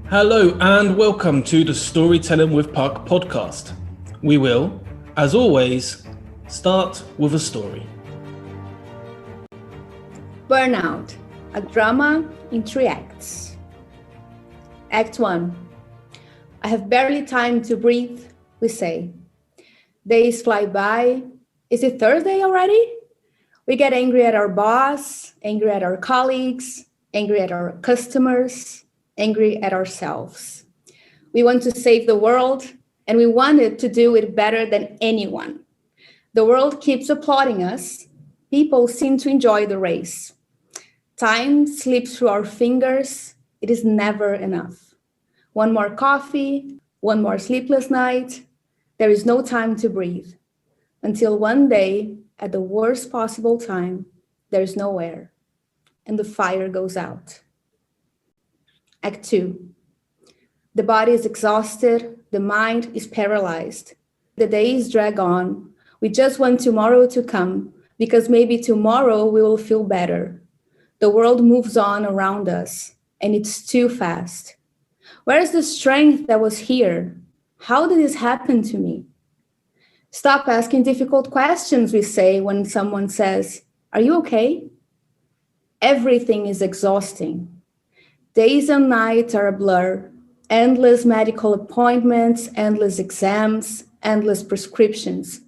Hello and welcome to the Storytelling with Puck podcast. We will, as always, start with a story. Burnout, a drama in 3 acts. Act 1. I have barely time to breathe, we say. Days fly by. Is it Thursday already? We get angry at our boss, angry at our colleagues, angry at our customers, angry at ourselves. We want to save the world, and we wanted to do it better than anyone. The world keeps applauding us. People seem to enjoy the race. Time slips through our fingers. It is never enough. One more coffee, one more sleepless night. There is no time to breathe. Until one day, at the worst possible time, there is no air, and the fire goes out. Act 2. The body is exhausted, the mind is paralyzed. The days drag on. We just want tomorrow to come, because maybe tomorrow we will feel better. The world moves on around us, and it's too fast. Where is the strength that was here? How did this happen to me? Stop asking difficult questions, we say when someone says, "Are you okay?" Everything is exhausting. Days and nights are a blur. Endless medical appointments, endless exams, endless prescriptions.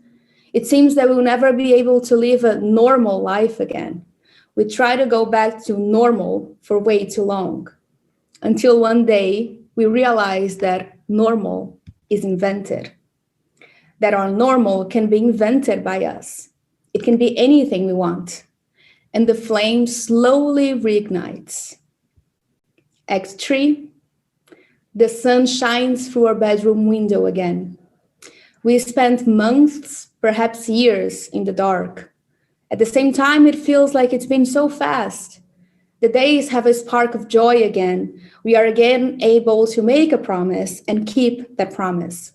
It seems that we'll never be able to live a normal life again. We try to go back to normal for way too long, until one day we realize that normal is invented, that our normal can be invented by us. It can be anything we want, and the flame slowly reignites. Act 3. The sun shines through our bedroom window again. We spent months, perhaps years, in the dark. At the same time, it feels like it's been so fast. The days have a spark of joy again. We are again able to make a promise and keep that promise.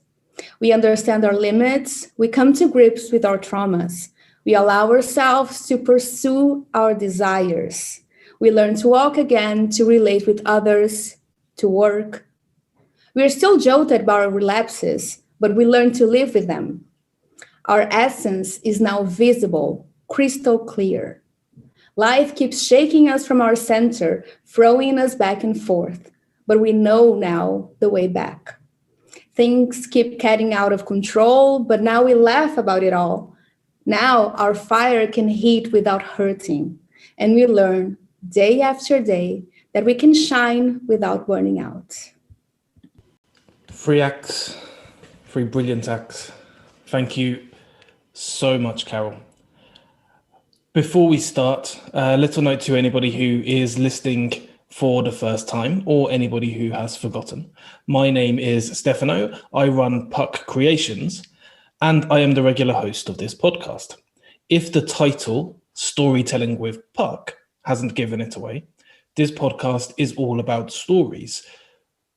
We understand our limits. We come to grips with our traumas. We allow ourselves to pursue our desires. We learn to walk again, to relate with others, to work. We are still jolted by our relapses, but we learn to live with them. Our essence is now visible, crystal clear. Life keeps shaking us from our center, throwing us back and forth, but we know now the way back. Things keep getting out of control, but now we laugh about it all. Now our fire can heat without hurting, and we learn day after day that we can shine without burning out. 3 acts, 3 brilliant acts. Thank you so much, Carol. Before we start, a little note to anybody who is listening for the first time or anybody who has forgotten. My name is Stefano. I run Puck Creations, and I am the regular host of this podcast. If the title, Storytelling with Puck, hasn't given it away, this podcast is all about stories.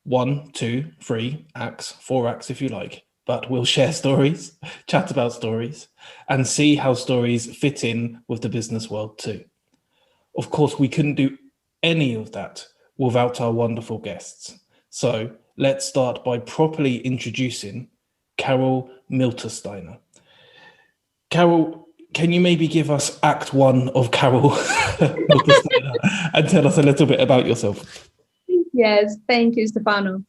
1, 2, 3 acts, 4 acts if you like, but we'll share stories, chat about stories, and see how stories fit in with the business world too. Of course, we couldn't do any of that without our wonderful guests. So let's start by properly introducing Carol Miltersteiner. Carol, can you maybe give us Act 1 of Carol Miltersteiner and tell us a little bit about yourself? Yes, thank you, Stefano.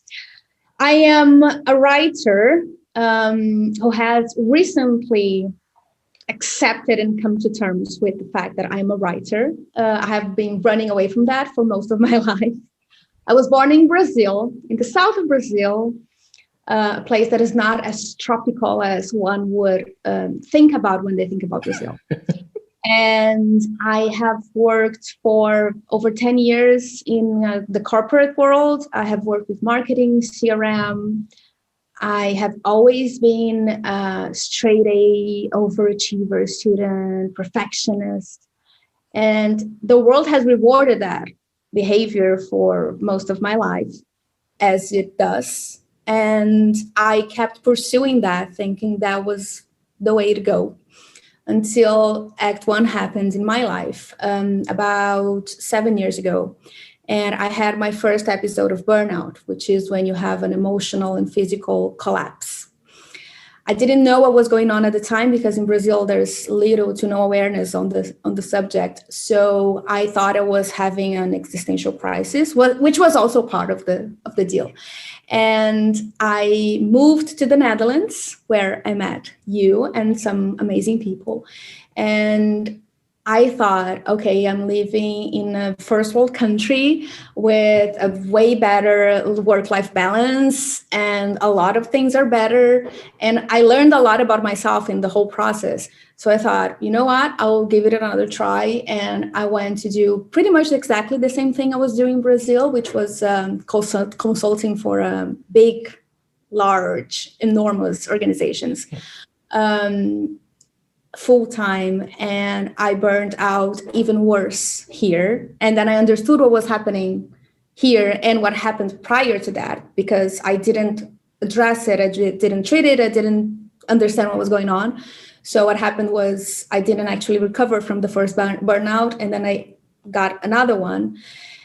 I am a writer who has recently accepted and come to terms with the fact that I'm a writer. I have been running away from that for most of my life. I was born in Brazil, in the south of Brazil, a place that is not as tropical as one would think about when they think about Brazil. And I have worked for over 10 years in the corporate world. I have worked with marketing, CRM. I have always been a straight A, overachiever student, perfectionist. And the world has rewarded that behavior for most of my life, as it does. And I kept pursuing that, thinking that was the way to go, until Act 1 happened in my life about 7 years ago. And I had my first episode of burnout, which is when you have an emotional and physical collapse. I didn't know what was going on at the time because in Brazil there's little to no awareness on the subject. So I thought I was having an existential crisis, which was also part of the deal. And I moved to the Netherlands, where I met you and some amazing people. And I thought, okay, I'm living in a first world country with a way better work-life balance, and a lot of things are better. And I learned a lot about myself in the whole process. So I thought, you know what, I'll give it another try. And I went to do pretty much exactly the same thing I was doing in Brazil, which was consulting for big, large, enormous organizations. Full-time, and I burned out even worse here. And then I understood what was happening here and what happened prior to that, because I didn't address it, I didn't treat it, I didn't understand what was going on. So what happened was I didn't actually recover from the first burnout, and then I got another one.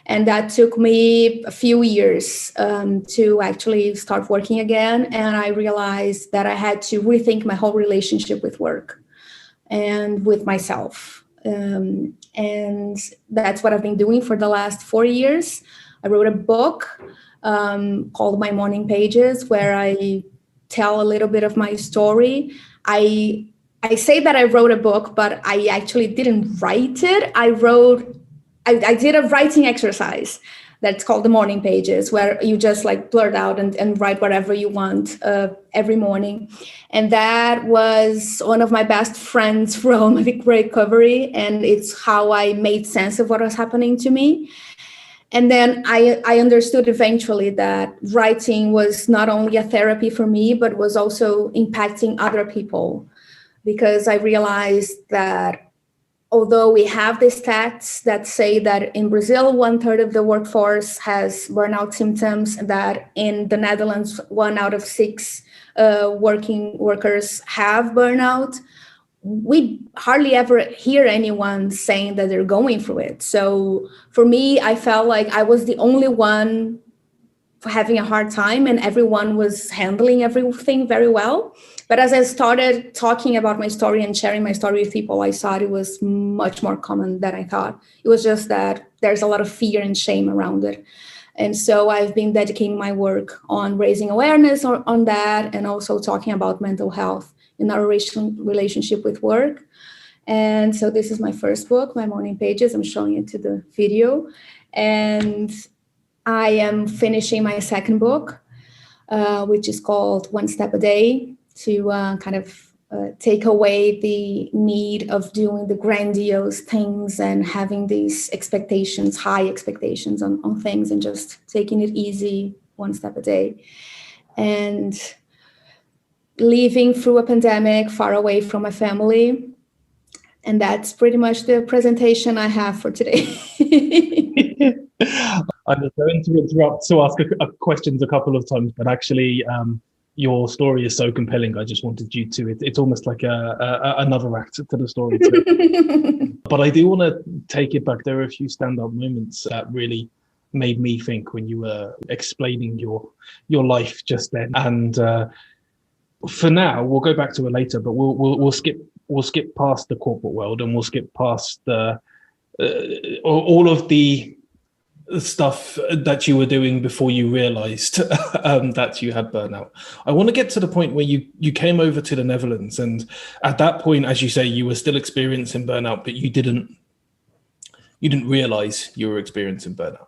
And that took me a few years to actually start working again. And I realized that I had to rethink my whole relationship with work and with myself. And that's what I've been doing for the last 4 years. I wrote a book called My Morning Pages, where I tell a little bit of my story. I say that I wrote a book, but I actually didn't write it. I did a writing exercise that's called the Morning Pages, where you just like blurt out and write whatever you want every morning. And that was one of my best friends from recovery. And it's how I made sense of what was happening to me. And then I understood eventually that writing was not only a therapy for me, but was also impacting other people, because I realized that although we have the stats that say that in Brazil, 1/3 of the workforce has burnout symptoms, that in the Netherlands, 1 out of 6 working workers have burnout, we hardly ever hear anyone saying that they're going through it. So for me, I felt like I was the only one having a hard time, and everyone was handling everything very well. But as I started talking about my story and sharing my story with people, I saw it was much more common than I thought. It was just that there's a lot of fear and shame around it. And so I've been dedicating my work on raising awareness on that, and also talking about mental health in our relationship with work. And so this is my first book, My Morning Pages. I'm showing it to the video. And I am finishing my second book, which is called One Step a Day, to take away the need of doing the grandiose things and having these expectations, high expectations on things, and just taking it easy, one step a day. And living through a pandemic far away from my family. And that's pretty much the presentation I have for today. I was going to interrupt to ask questions a couple of times, but actually your story is so compelling. I just wanted you to, it's almost like another act to the story too. But I do want to take it back. There are a few stand-up moments that really made me think when you were explaining your life just then. And for now, we'll go back to it later, but we'll skip past the corporate world, and we'll skip past the all of the stuff that you were doing before you realized that you had burnout. I want to get to the point where you came over to the Netherlands, and at that point, as you say, you were still experiencing burnout, but you didn't realize you were experiencing burnout.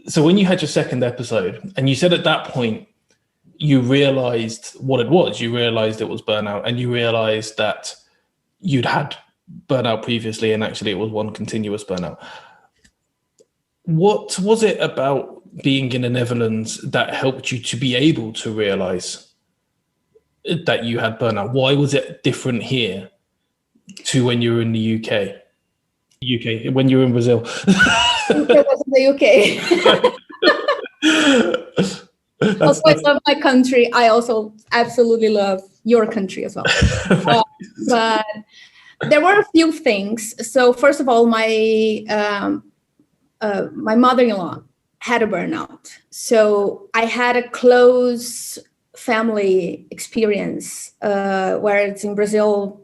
So when you had your second episode, and you said at that point you realized what it was, you realized it was burnout, and you realized that you'd had burnout previously, and actually it was one continuous burnout. What was it about being in the Netherlands that helped you to be able to realize that you had burnout? Why was it different here to when you were in the UK? When you were in Brazil. It was in the UK. Also, I love my country. I also absolutely love your country as well. But there were a few things. So first of all, my my mother-in-law had a burnout. So I had a close family experience, whereas in Brazil,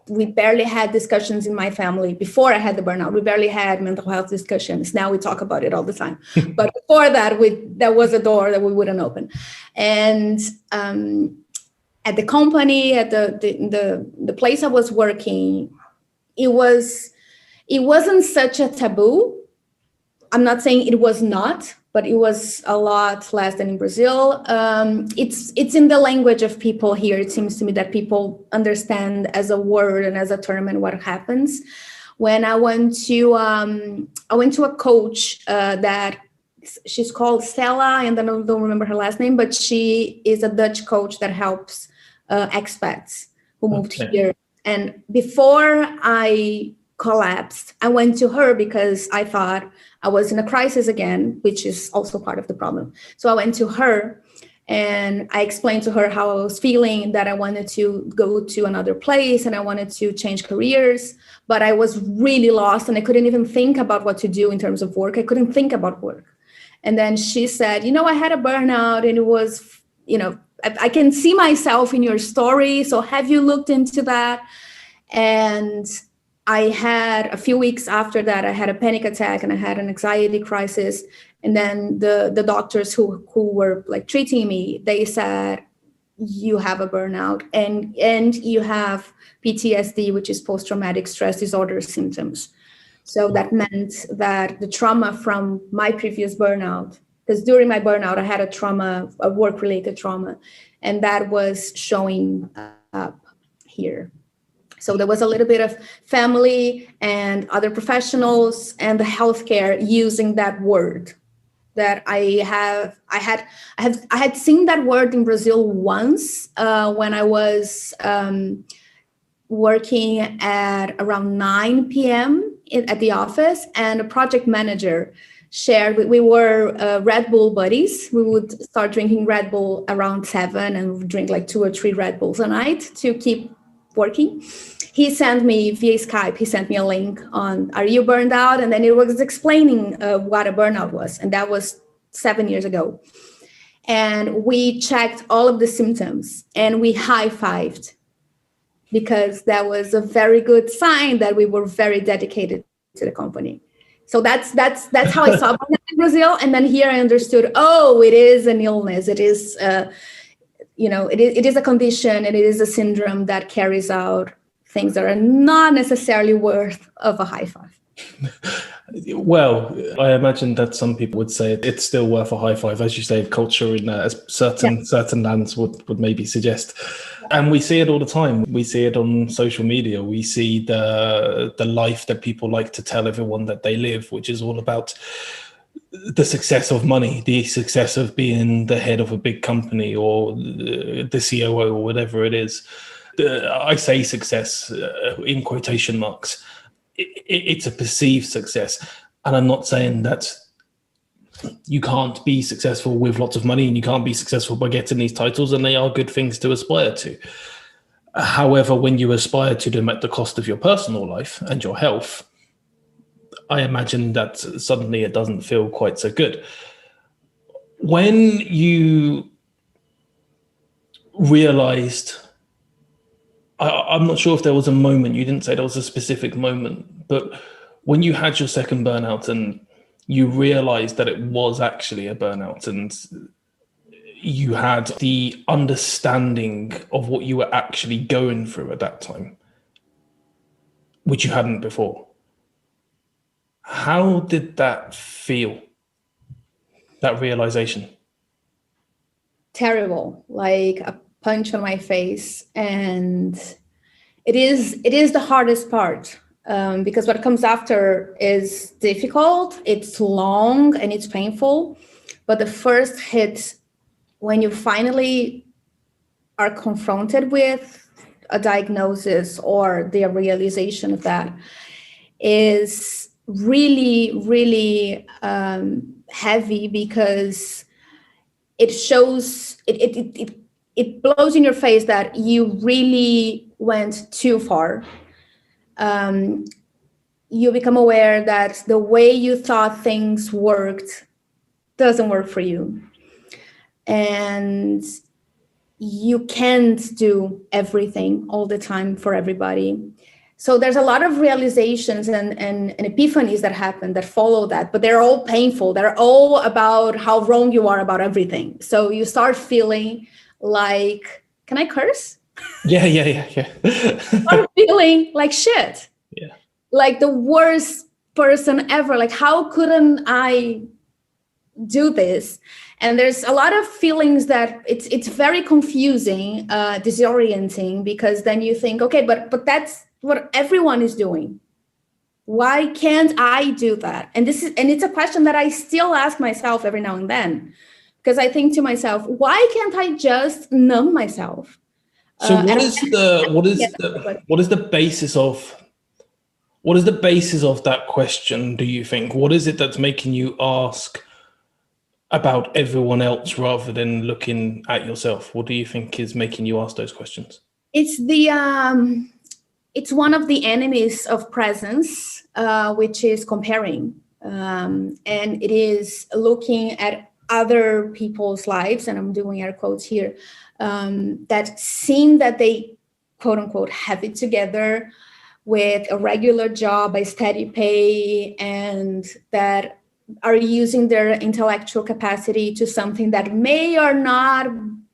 we barely had discussions in my family. Before I had the burnout, we barely had mental health discussions. Now we talk about it all the time. But before that, there was a door that we wouldn't open. And at the company, at the place I was working, it wasn't such a taboo. I'm not saying it was not, but it was a lot less than in Brazil. It's in the language of people here. It seems to me that people understand as a word and as a term and what happens. When I went to a coach that she's called Stella, and I don't remember her last name, but she is a Dutch coach that helps expats who moved here. And before I collapsed, I went to her because I thought I was in a crisis again, which is also part of the problem. So I went to her and I explained to her how I was feeling, that I wanted to go to another place and I wanted to change careers, but I was really lost and I couldn't even think about what to do in terms of work. I couldn't think about work. And then she said, I had a burnout, and it was, I can see myself in your story. So have you looked into that? And I had, a few weeks after that, I had a panic attack and I had an anxiety crisis. And then the doctors who were like treating me, they said, you have a burnout and you have PTSD, which is post-traumatic stress disorder symptoms. So that meant that the trauma from my previous burnout, because during my burnout, I had a work-related trauma, and that was showing up here. So there was a little bit of family and other professionals and the healthcare using that word that I had seen that word in Brazil once when I was working at around 9 p.m. at the office, and a project manager shared, we were Red Bull buddies. We would start drinking Red Bull around 7 and drink like 2 or 3 Red Bulls a night to keep working. He sent me via Skype, he sent me a link on, are you burned out? And then it was explaining what a burnout was. And that was 7 years ago. And we checked all of the symptoms and we high-fived, because that was a very good sign that we were very dedicated to the company. So that's how I saw burnout in Brazil. And then here I understood, it is an illness. It is, it is a condition, and it is a syndrome that carries out things that are not necessarily worth of a high five. Well, I imagine that some people would say it's still worth a high five, as you say, culture in certain lands would maybe suggest. And we see it all the time. We see it on social media. We see the life that people like to tell everyone that they live, which is all about the success of money, the success of being the head of a big company or the COO or whatever it is. I say success in quotation marks. It's a perceived success. And I'm not saying that you can't be successful with lots of money and you can't be successful by getting these titles, and they are good things to aspire to. However, when you aspire to them at the cost of your personal life and your health, I imagine that suddenly it doesn't feel quite so good. When you realized, I'm not sure if there was a moment, you didn't say there was a specific moment, but when you had your second burnout and you realized that it was actually a burnout and you had the understanding of what you were actually going through at that time, which you hadn't before, how did that feel, that realization? Terrible, like a punch on my face. And it is the hardest part, because what comes after is difficult, it's long and it's painful. But the first hit, when you finally are confronted with a diagnosis or the realization of that, is really, really heavy, because it shows, it blows in your face that you really went too far. you become aware that the way you thought things worked doesn't work for you. And you can't do everything all the time for everybody. So there's a lot of realizations and epiphanies that happen that follow that, but they're all painful. They're all about how wrong you are about everything. So you start feeling like, can I curse? Yeah. Start feeling like shit. Yeah. Like the worst person ever. Like, how couldn't I do this? And there's a lot of feelings that it's very confusing, disorienting, because then you think, okay, but that's what everyone is doing. Why can't I do that? And it's a question that I still ask myself every now and then, because I think to myself, why can't I just numb myself? So what is the basis of that question, do you think? What is it that's making you ask about everyone else rather than looking at yourself? What do you think is making you ask those questions? It's one of the enemies of presence, which is comparing. And it is looking at other people's lives, and I'm doing air quotes here, that seem that they, quote unquote, have it together with a regular job, a steady pay, and that are using their intellectual capacity to something that may or not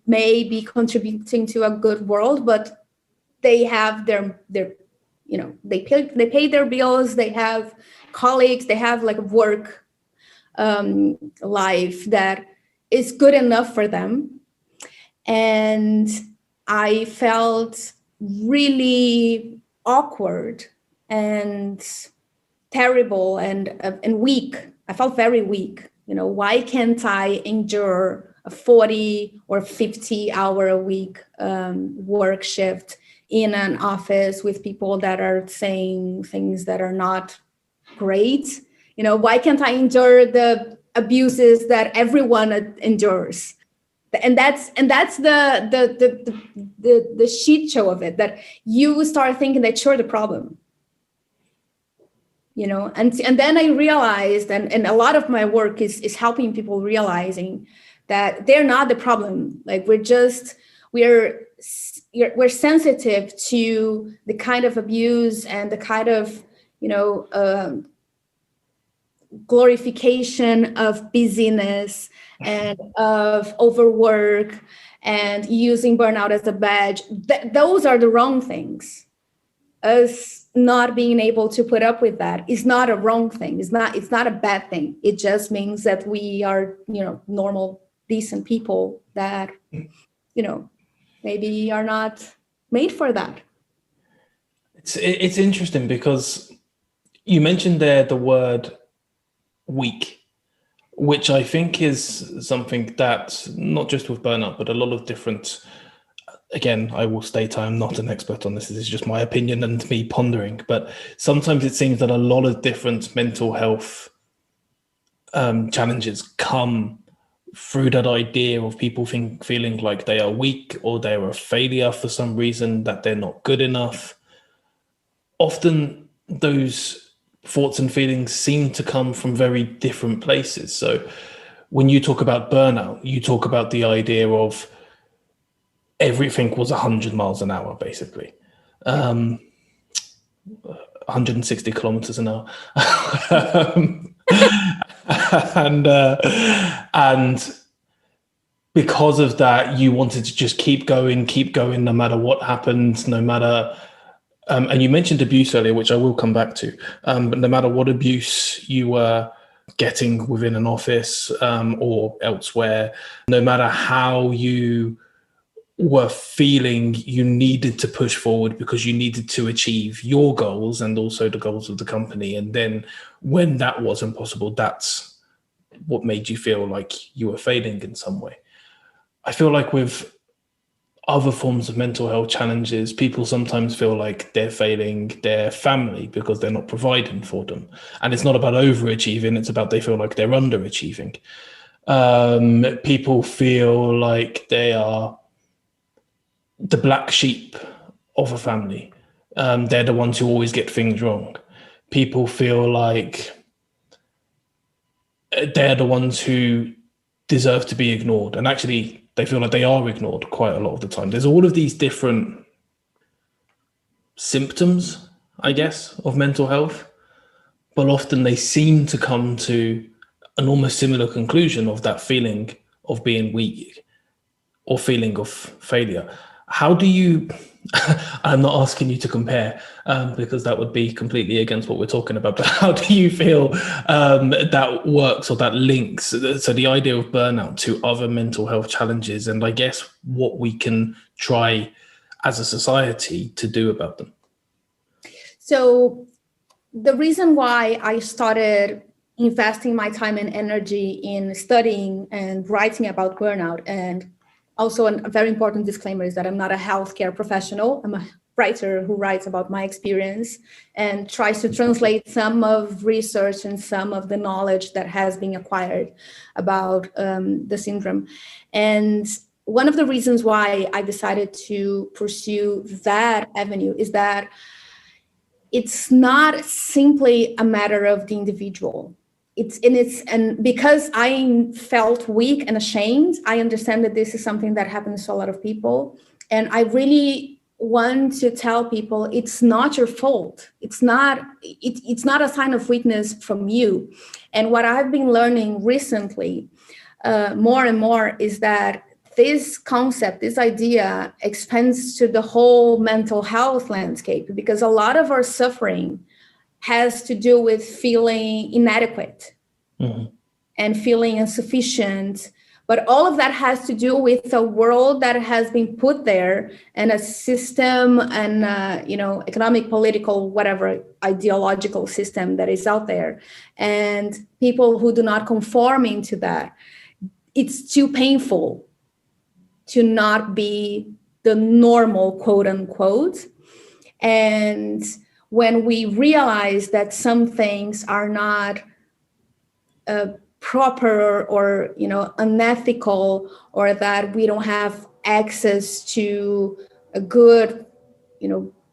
may be contributing to a good world, but they have their they pay their bills, they have colleagues, they have like work life that is good enough for them. And I felt really awkward and terrible and weak. I felt very weak. Why can't I endure a 40 or 50 hour a week work shift in an office with people that are saying things that are not great? Why can't I endure the abuses that everyone endures? And that's the shit show of it, that you start thinking that you're the problem. And then I realized, and a lot of my work is helping people realizing that they're not the problem. Like we're sensitive to the kind of abuse and the kind of glorification of busyness and of overwork and using burnout as a badge. Those are the wrong things. Us not being able to put up with that is not a wrong thing. It's not a bad thing. It just means that we are, normal, decent people that, maybe are not made for that. It's interesting because you mentioned there the word weak, which I think is something that not just with burnout, but a lot of different. Again, I will state I am not an expert on this. This is just my opinion and me pondering. But sometimes it seems that a lot of different mental health challenges come through that idea of people feeling like they are weak or they are a failure for some reason, that they're not good enough. Often those thoughts and feelings seem to come from very different places. So when you talk about burnout, you talk about the idea of everything was 100 miles an hour, basically. 160 kilometers an hour. And because of that, you wanted to just keep going, no matter what happened, no matter... and you mentioned abuse earlier, which I will come back to. But no matter what abuse you were getting within an office or elsewhere, no matter how you were feeling, you needed to push forward because you needed to achieve your goals and also the goals of the company. And then when that wasn't possible, that's what made you feel like you were failing in some way. I feel like with other forms of mental health challenges, people sometimes feel like they're failing their family because they're not providing for them. And it's not about overachieving, it's about they feel like they're underachieving. People feel like they are the black sheep of a family. They're the ones who always get things wrong. people feel like they're the ones who deserve to be ignored. And actually, they feel like they are ignored quite a lot of the time. There's all of these different symptoms, I guess, of mental health, but often they seem to come to an almost similar conclusion of that feeling of being weak or feeling of failure. How do you, I'm not asking you to compare because that would be completely against what we're talking about, but how do you feel that works or that links, so the idea of burnout to other mental health challenges, and I guess what we can try as a society to do about them? So the reason why I started investing my time and energy in studying and writing about burnout, and also a very important disclaimer is that I'm not a healthcare professional. I'm a writer who writes about my experience and tries to translate some of research and some of the knowledge that has been acquired about the syndrome. And one of the reasons why I decided to pursue that avenue is that it's not simply a matter of the individual. And because I felt weak and ashamed, I understand that this is something that happens to a lot of people. And I really want to tell people it's not your fault. It's not a sign of weakness from you. And what I've been learning recently, more and more, is that this concept, this idea expands to the whole mental health landscape, because a lot of our suffering has to do with feeling inadequate and feeling insufficient. But all of that has to do with a world that has been put there, and a system and economic, political, whatever ideological system that is out there. And people who do not conform into that, it's too painful to not be the normal, quote unquote. And when we realize that some things are not proper or unethical, or that we don't have access to a good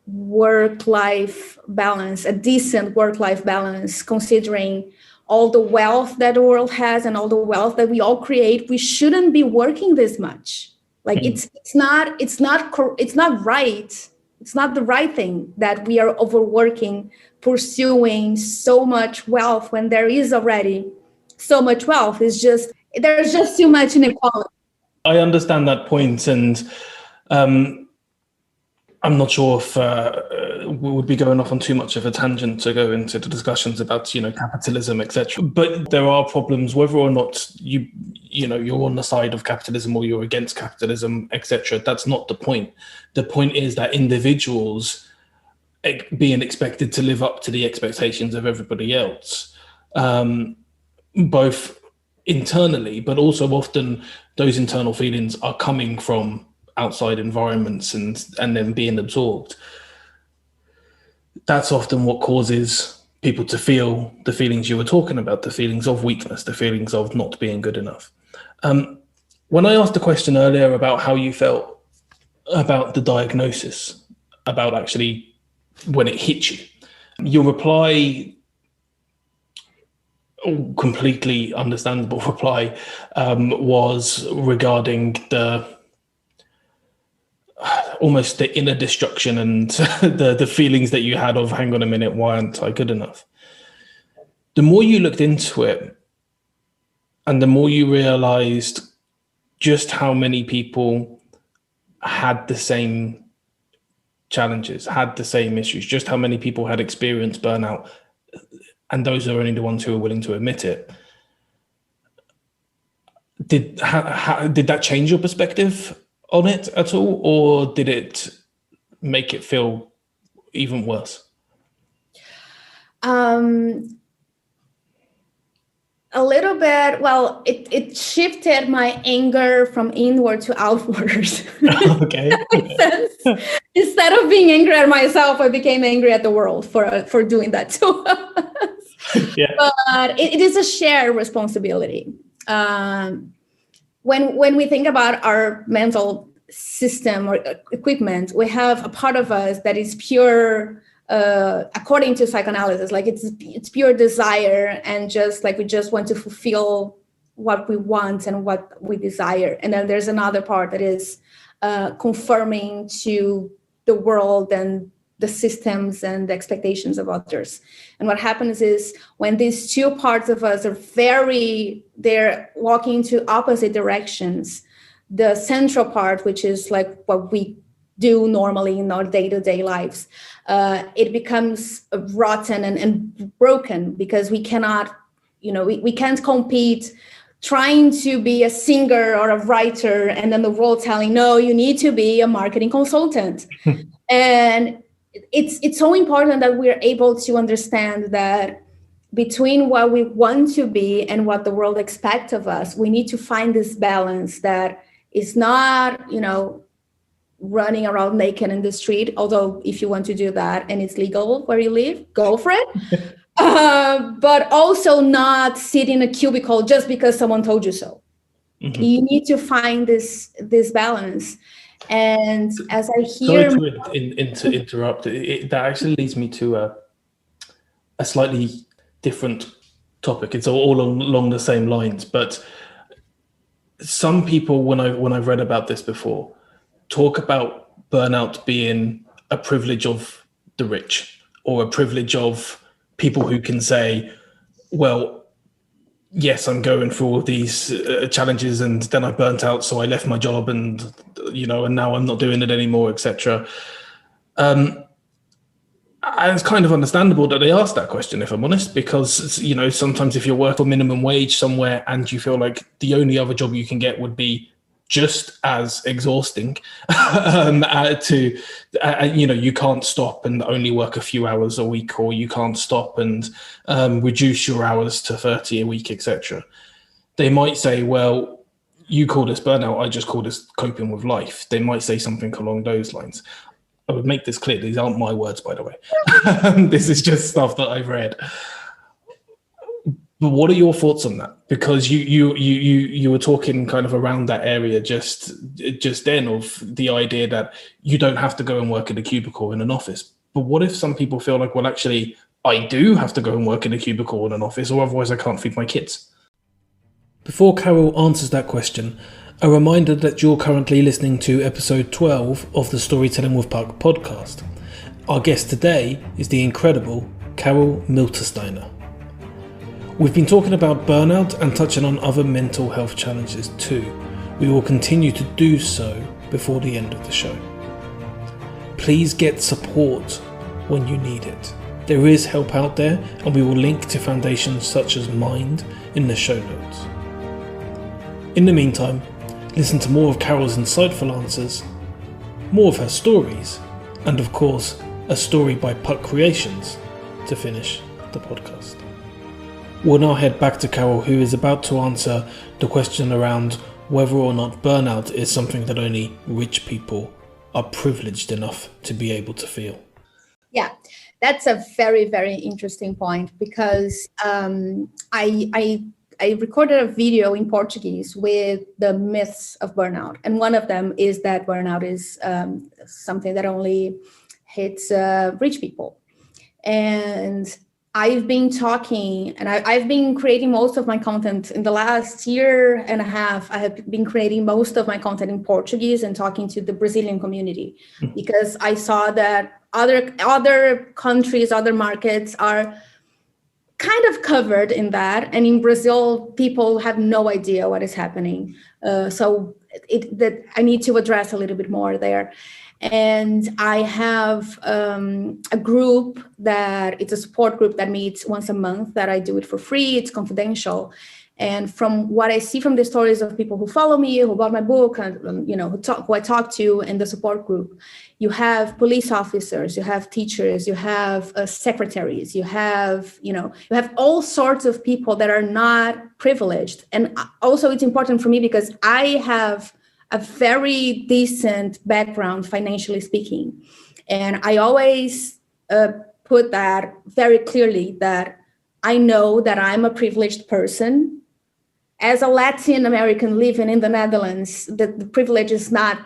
work-life balance, a decent work-life balance, considering all the wealth that the world has and all the wealth that we all create, we shouldn't be working this much. Like it's not right. It's not the right thing that we are overworking, pursuing so much wealth when there is already so much wealth. There's just too much inequality. I understand that point, and I'm not sure if we would be going off on too much of a tangent to go into the discussions about capitalism, etc. But there are problems whether or not you're on the side of capitalism or you're against capitalism, etc. That's not the point. The point is that individuals being expected to live up to the expectations of everybody else, both internally, but also often those internal feelings are coming from outside environments and then being absorbed. That's often what causes people to feel the feelings you were talking about, the feelings of weakness, the feelings of not being good enough. When I asked the question earlier about how you felt about the diagnosis, about actually when it hit you, your reply, completely understandable reply, was regarding almost the inner destruction and the feelings that you had of, hang on a minute, why aren't I good enough? The more you looked into it, and the more you realized just how many people had the same challenges, had the same issues, just how many people had experienced burnout, and those are only the ones who are willing to admit it. Did that change your perspective on it at all, or did it make it feel even worse? A little bit. Well, it shifted my anger from inward to outward. Okay. Instead of being angry at myself, I became angry at the world for doing that to us. Yeah. But it is a shared responsibility. When we think about our mental system or equipment, we have a part of us that is pure according to psychoanalysis, like it's pure desire, and just like we just want to fulfill what we want and what we desire. And then there's another part that is conforming to the world and the systems and the expectations of others. And what happens is when these two parts of us are they're walking into opposite directions, the central part, which is like what we do normally in our day-to-day lives, it becomes rotten and broken, because we cannot, we can't compete trying to be a singer or a writer, and then the world telling, no, you need to be a marketing consultant. And it's so important that we're able to understand that between what we want to be and what the world expects of us, we need to find this balance that is not, running around naked in the street, although if you want to do that and it's legal where you live, go for it. But also not sit in a cubicle just because someone told you so. Mm-hmm. You need to find this balance. And as I hear... Sorry to interrupt, that actually leads me to a slightly different topic. It's all along the same lines, but some people, when I've read about this before, talk about burnout being a privilege of the rich, or a privilege of people who can say, well, yes, I'm going through all these challenges, and then I burnt out, so I left my job, and and now I'm not doing it anymore, etc. And it's kind of understandable that they ask that question, if I'm honest, because sometimes if you work for minimum wage somewhere and you feel like the only other job you can get would be just as exhausting, you can't stop and only work a few hours a week, or you can't stop and reduce your hours to 30 a week, etc. They might say, well, you call this burnout, I just call this coping with life. They might say something along those lines. I would make this clear, these aren't my words, by the way. This is just stuff that I've read. But what are your thoughts on that? Because you were talking kind of around that area just then, of the idea that you don't have to go and work in a cubicle in an office. But what if some people feel like, well, actually, I do have to go and work in a cubicle in an office, or otherwise I can't feed my kids? Before Carol answers that question, a reminder that you're currently listening to episode 12 of the Storytelling with Puck podcast. Our guest today is the incredible Carol Miltersteiner. We've been talking about burnout and touching on other mental health challenges too. We will continue to do so before the end of the show. Please get support when you need it. There is help out there, and we will link to foundations such as Mind in the show notes. In the meantime, listen to more of Carol's insightful answers, more of her stories, and of course, a story by Puck Creations to finish the podcast. We'll now head back to Carol, who is about to answer the question around whether or not burnout is something that only rich people are privileged enough to be able to feel. Yeah, that's a very, very interesting point, because I recorded a video in Portuguese with the myths of burnout. And one of them is that burnout is something that only hits rich people. And I've been talking, and I've been creating most of my content in the last year and a half. I have been creating most of my content in Portuguese and talking to the Brazilian community, because I saw that other countries, other markets are kind of covered in that. And in Brazil, people have no idea what is happening. So I need to address a little bit more there. And I have a group it's a support group that meets once a month, that I do it for free. It's confidential. And from what I see from the stories of people who follow me, who bought my book, and who I talk to in the support group, you have police officers, you have teachers, you have secretaries, you have all sorts of people that are not privileged. And also, it's important for me because I have a very decent background, financially speaking. And I always put that very clearly, that I know that I'm a privileged person. As a Latin American living in the Netherlands, the privilege is not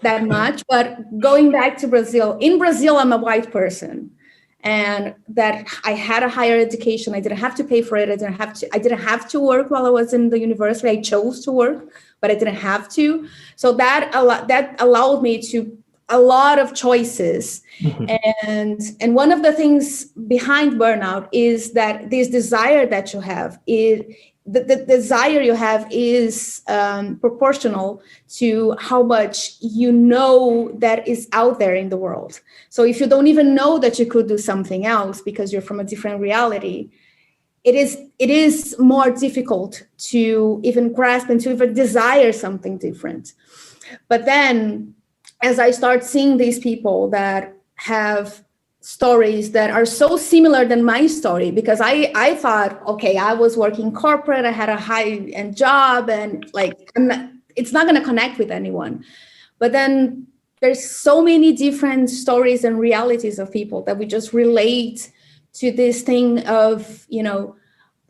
that much. But going back to Brazil, in Brazil, I'm a white person. and that I had a higher education. I didn't have to pay for it. I didn't have to work while I was in the university. I chose to work, but I didn't have to. So that allowed me to a lot of choices. And one of the things behind burnout is that this desire that you have the desire you have is proportional to how much you know that is out there in the world. So if you don't even know that you could do something else because you're from a different reality, it is more difficult to even grasp and to even desire something different. But then as I start seeing these people that have stories that are so similar than my story, because I thought, okay, I was working corporate, I had a high-end job, and like it's not going to connect with anyone. But then there's so many different stories and realities of people that we just relate to this thing of,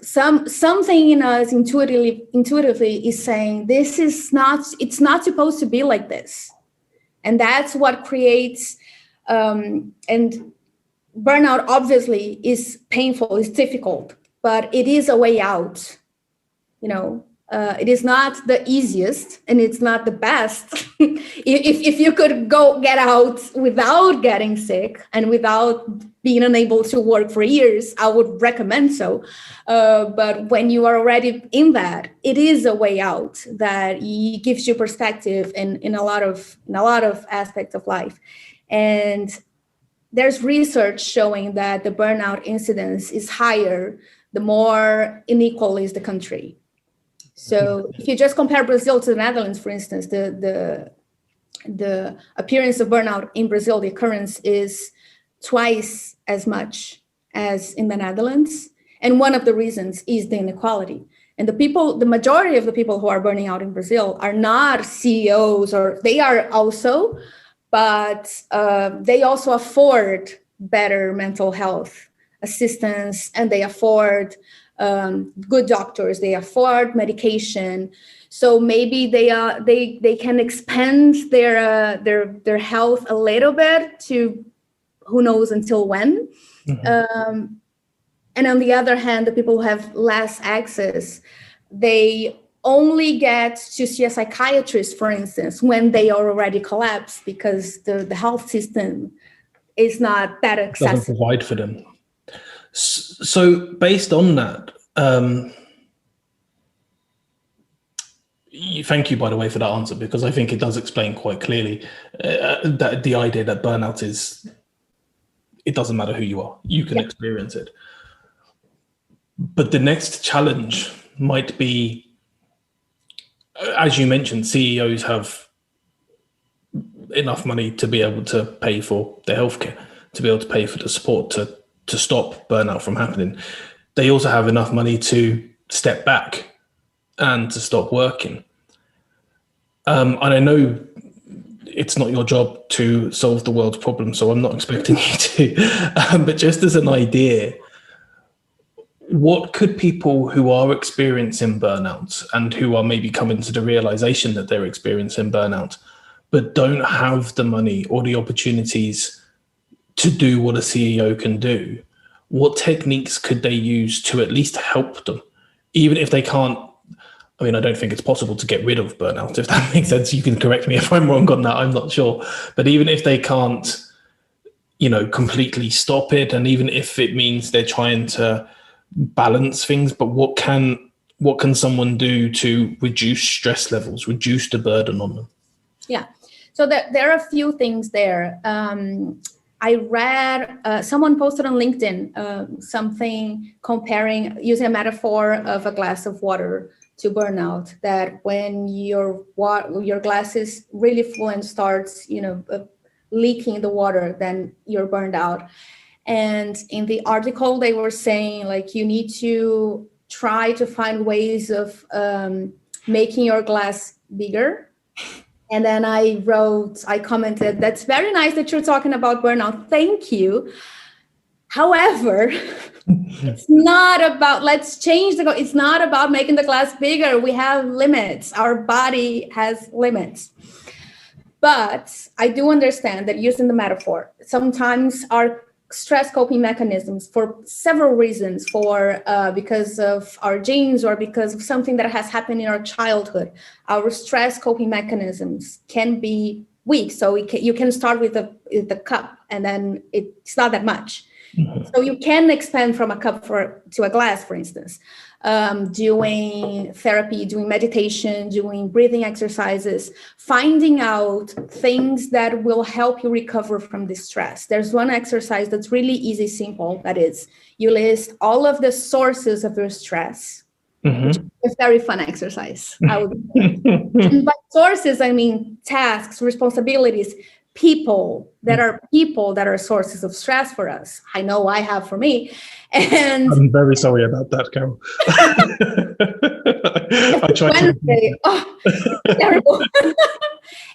something in us intuitively is saying it's not supposed to be like this. And that's what creates and burnout obviously is painful, it's difficult, but it is a way out. It is not the easiest and it's not the best. if you could get out without getting sick and without being unable to work for years, I would recommend so. But when you are already in that, it is a way out that gives you perspective in a lot of aspects of life. And there's research showing that the burnout incidence is higher the more unequal is the country. So if you just compare Brazil to the Netherlands, for instance, the appearance of burnout in Brazil, the occurrence is twice as much as in the Netherlands. And one of the reasons is the inequality. And the majority of the people who are burning out in Brazil are not CEOs, or they are also, but they also afford better mental health assistance, and they afford good doctors, they afford medication. So maybe they can expand their health a little bit to who knows until when. And on the other hand, the people who have less access, they only get to see a psychiatrist, for instance, when they are already collapsed because the health system is not that accessible. Doesn't provide for them. So based on that, thank you, by the way, for that answer, because I think it does explain quite clearly that the idea that burnout it doesn't matter who you are, you can experience it. But the next challenge might be, as you mentioned, CEOs have enough money to be able to pay for their healthcare, to be able to pay for the support to stop burnout from happening. They also have enough money to step back and to stop working. And I know it's not your job to solve the world's problems, so I'm not expecting you to. But just as an idea, what could people who are experiencing burnout and who are maybe coming to the realization that they're experiencing burnout, but don't have the money or the opportunities to do what a CEO can do, what techniques could they use to at least help them? Even if they can't, I mean, I don't think it's possible to get rid of burnout, if that makes sense. You can correct me if I'm wrong on that, I'm not sure. But even if they can't, completely stop it, and even if it means they're trying to balance things, but what can someone do to reduce stress levels, reduce the burden on them? Yeah, so there are a few things there. I read someone posted on LinkedIn something comparing, using a metaphor of a glass of water to burnout, that when your glass is really full and starts leaking the water, then you're burned out. And in the article, they were saying, like, you need to try to find ways of making your glass bigger. And then I commented, that's very nice that you're talking about burnout. Thank you. However, it's not about, let's change the goal. It's not about making the glass bigger. We have limits. Our body has limits. But I do understand that, using the metaphor, sometimes our stress coping mechanisms for several reasons, because of our genes or because of something that has happened in our childhood. Our stress coping mechanisms can be weak. So you can start with the cup, and then it's not that much. Mm-hmm. So you can expand from a cup to a glass, for instance, doing therapy, doing meditation, doing breathing exercises, finding out things that will help you recover from this stress. There's one exercise that's really easy, simple. That is, you list all of the sources of your stress. Mm-hmm. Which is a very fun exercise. I would. And by sources, I mean tasks, responsibilities, people that are sources of stress for us. I know I have for me. And I'm very sorry about that, Carol. I tried Wednesday. It's terrible.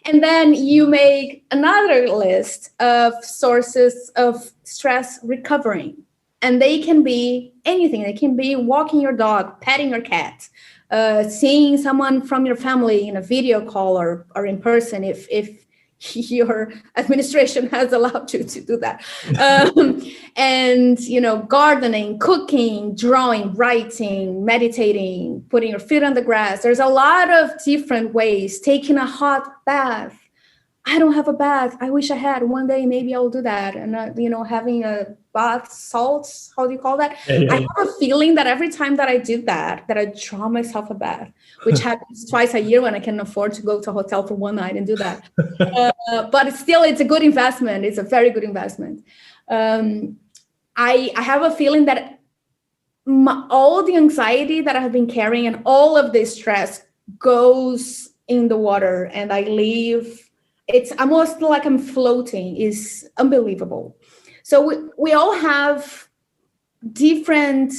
And then you make another list of sources of stress recovering. And they can be anything. They can be walking your dog, petting your cat, seeing someone from your family in a video call or in person if your administration has allowed you to do that. And, gardening, cooking, drawing, writing, meditating, putting your feet on the grass. There's a lot of different ways. Taking a hot bath. I don't have a bath. I wish I had. One day, maybe I'll do that. And, having a bath salts, how do you call that? Yeah. I have a feeling that every time that I do that I draw myself a bath, which happens twice a year when I can afford to go to a hotel for one night and do that. But it's a good investment. It's a very good investment. I have a feeling that all the anxiety that I have been carrying and all of this stress goes in the water, and I leave. It's almost like I'm floating. Is unbelievable. So we all have different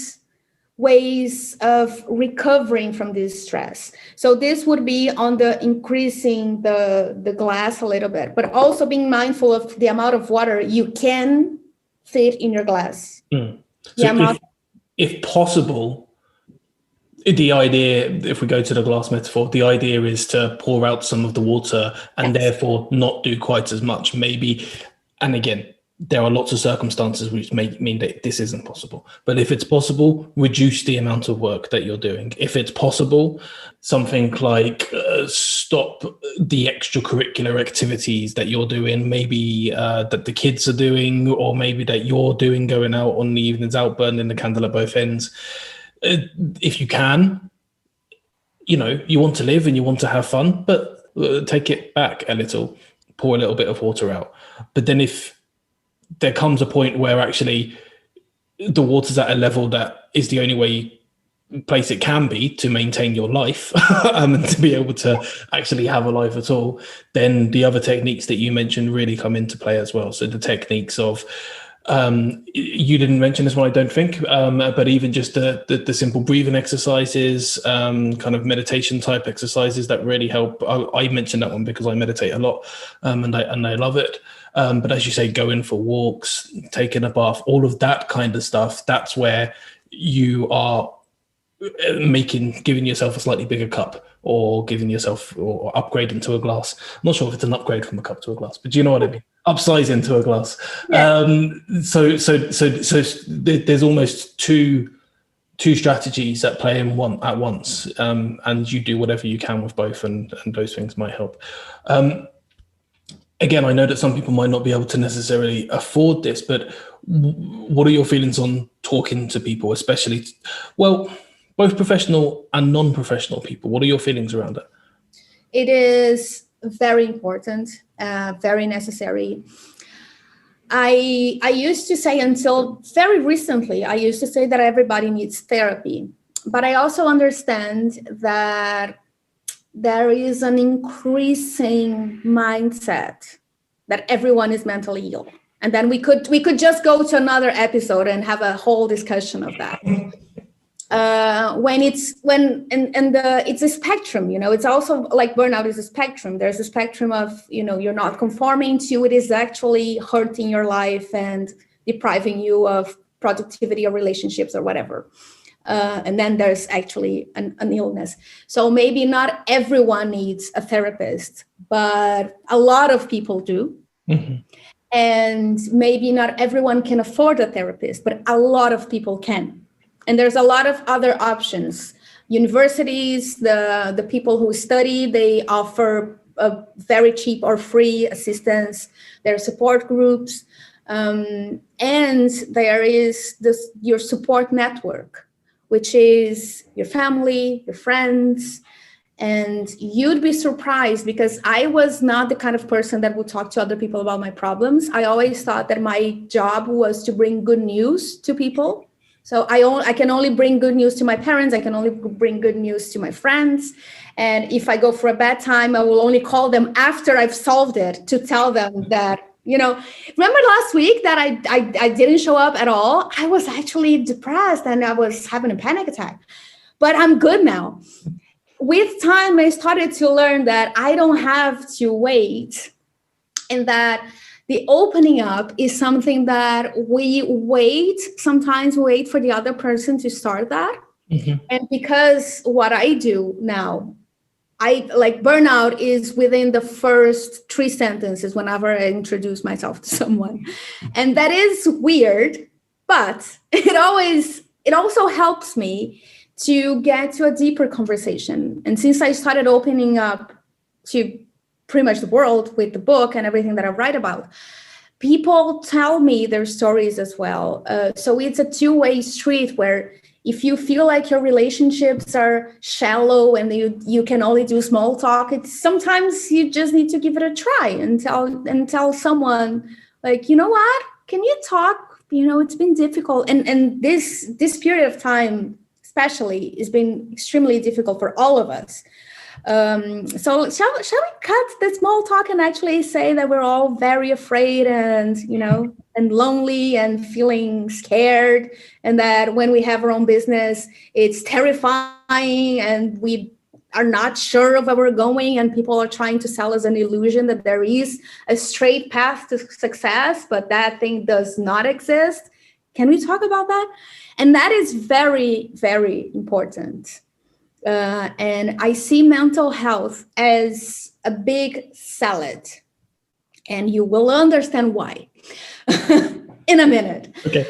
ways of recovering from this stress. So this would be on the increasing the glass a little bit, but also being mindful of the amount of water you can fit in your glass. So if possible, the idea, if we go to the glass metaphor, the idea is to pour out some of the water and therefore not do quite as much, maybe. And again, there are lots of circumstances which may mean that this isn't possible. But if it's possible, reduce the amount of work that you're doing. If it's possible, something like stop the extracurricular activities that you're doing, maybe that the kids are doing, or maybe that you're doing, going out on the evenings out, burning the candle at both ends. If you can, you want to live and you want to have fun, but take it back a little, pour a little bit of water out. But then if there comes a point where actually the water's at a level that is the only place it can be to maintain your life and to be able to actually have a life at all, then the other techniques that you mentioned really come into play as well. So the techniques of you didn't mention this one, I don't think, but even just the simple breathing exercises, kind of meditation type exercises that really help. I mentioned that one because I meditate a lot, and I love it. But as you say, going for walks, taking a bath, all of that kind of stuff, that's where you are giving yourself a slightly bigger cup, or giving yourself, or upgrading to a glass. I'm not sure if it's an upgrade from a cup to a glass, but do you know what I mean? Upsize into a glass. Yeah. So there's almost two strategies at play at once, and you do whatever you can with both, and those things might help. Again, I know that some people might not be able to necessarily afford this, but what are your feelings on talking to people, especially, both professional and non-professional people? What are your feelings around it? It is very important, very necessary. I used to say, until very recently, I used to say that everybody needs therapy. But I also understand that there is an increasing mindset that everyone is mentally ill. And then we could just go to another episode and have a whole discussion of that. It's a spectrum, it's also like burnout is a spectrum. There's a spectrum of, you're not conforming to it is actually hurting your life and depriving you of productivity or relationships or whatever. And then there's actually an illness. So maybe not everyone needs a therapist, but a lot of people do. Mm-hmm. And maybe not everyone can afford a therapist, but a lot of people can. And there's a lot of other options. Universities, the people who study, they offer a very cheap or free assistance. There are support groups. And there is your support network, which is your family, your friends. And you'd be surprised, because I was not the kind of person that would talk to other people about my problems. I always thought that my job was to bring good news to people. So I can only bring good news to my parents. I can only bring good news to my friends. And if I go for a bad time, I will only call them after I've solved it to tell them that, remember last week that I didn't show up at all? I was actually depressed and I was having a panic attack, but I'm good now. With time, I started to learn that I don't have to wait, and that the opening up is something that we sometimes wait for the other person to start that. Mm-hmm. And because what I do now, I like burnout is within the first 3 sentences whenever I introduce myself to someone. And that is weird, but it also helps me to get to a deeper conversation. And since I started opening up to pretty much the world with the book and everything that I write about, people tell me their stories as well. So it's a 2-way street where if you feel like your relationships are shallow and you can only do small talk, sometimes you just need to give it a try and tell someone, like, you know what, can you talk? It's been difficult. And this period of time especially has been extremely difficult for all of us. So shall we cut the small talk and actually say that we're all very afraid and lonely and feeling scared, and that when we have our own business, it's terrifying and we are not sure of where we're going, and people are trying to sell us an illusion that there is a straight path to success, but that thing does not exist. Can we talk about that? And that is very, very important. And I see mental health as a big salad. And you will understand why in a minute. Okay.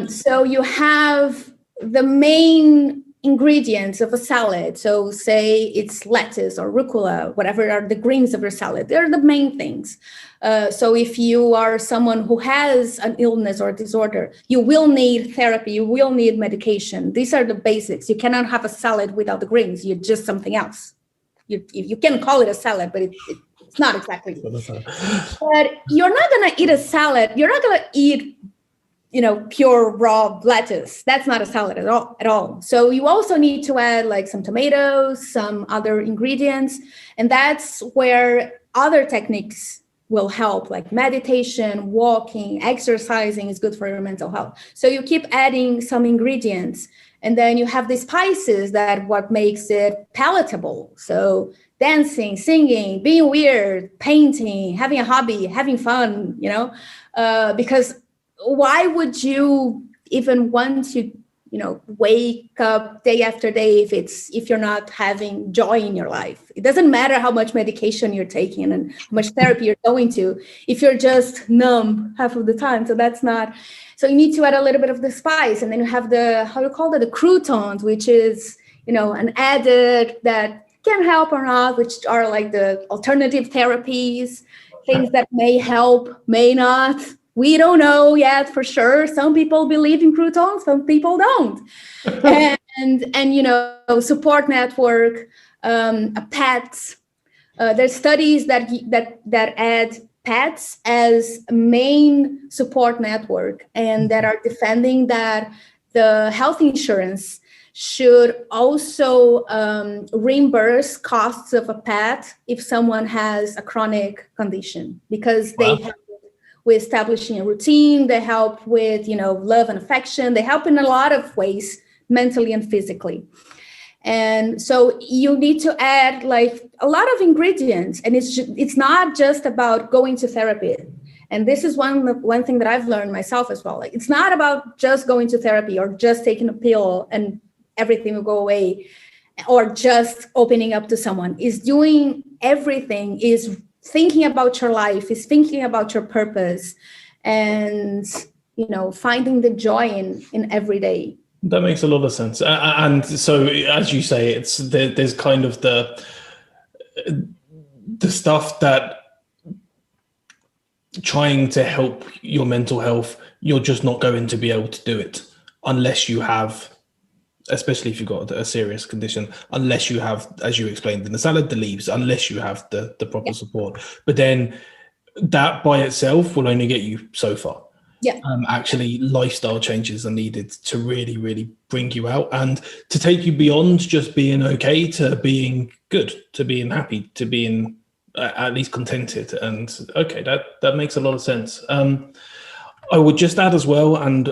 So you have the main ingredients of a salad. So say it's lettuce or rucola, whatever are the greens of your salad. They're the main things. So if you are someone who has an illness or a disorder, you will need therapy, you will need medication. These are the basics. You cannot have a salad without the greens. You're just something else. You can call it a salad, but it's not exactly. But you're not going to eat a salad. You're not going to eat pure raw lettuce. That's not a salad at all. So you also need to add like some tomatoes, some other ingredients. And that's where other techniques will help, like meditation, walking, exercising is good for your mental health. So you keep adding some ingredients, and then you have the spices that what makes it palatable. So dancing, singing, being weird, painting, having a hobby, having fun, because why would you even want to, wake up day after day if you're not having joy in your life? It doesn't matter how much medication you're taking and how much therapy you're going to, if you're just numb half of the time. So that's not, so you need to add a little bit of the spice. And then you have the croutons, which is, an added that can help or not, which are like the alternative therapies, things that may help, may not. We don't know yet for sure. Some people believe in croutons, some people don't. and support network, pets. There's studies that add pets as a main support network, and that are defending that the health insurance should also reimburse costs of a pet if someone has a chronic condition, because they help with establishing a routine, they help with, love and affection, they help in a lot of ways, mentally and physically. And so you need to add like a lot of ingredients, and it's not just about going to therapy. And this is one thing that I've learned myself as well. Like, it's not about just going to therapy or just taking a pill and everything will go away, or just opening up to someone. Is doing everything is thinking about your life, is thinking about your purpose, and finding the joy in every day. That makes a lot of sense. And so, as you say, there's kind of the stuff that trying to help your mental health, you're just not going to be able to do it unless you have, especially if you've got a serious condition, unless you have, as you explained in the salad, the leaves, unless you have the proper support. But then that by itself will only get you so far. Yeah. Actually, lifestyle changes are needed to really, really bring you out and to take you beyond just being okay to being good, to being happy, to being at least contented. And okay, that makes a lot of sense. I would just add as well, and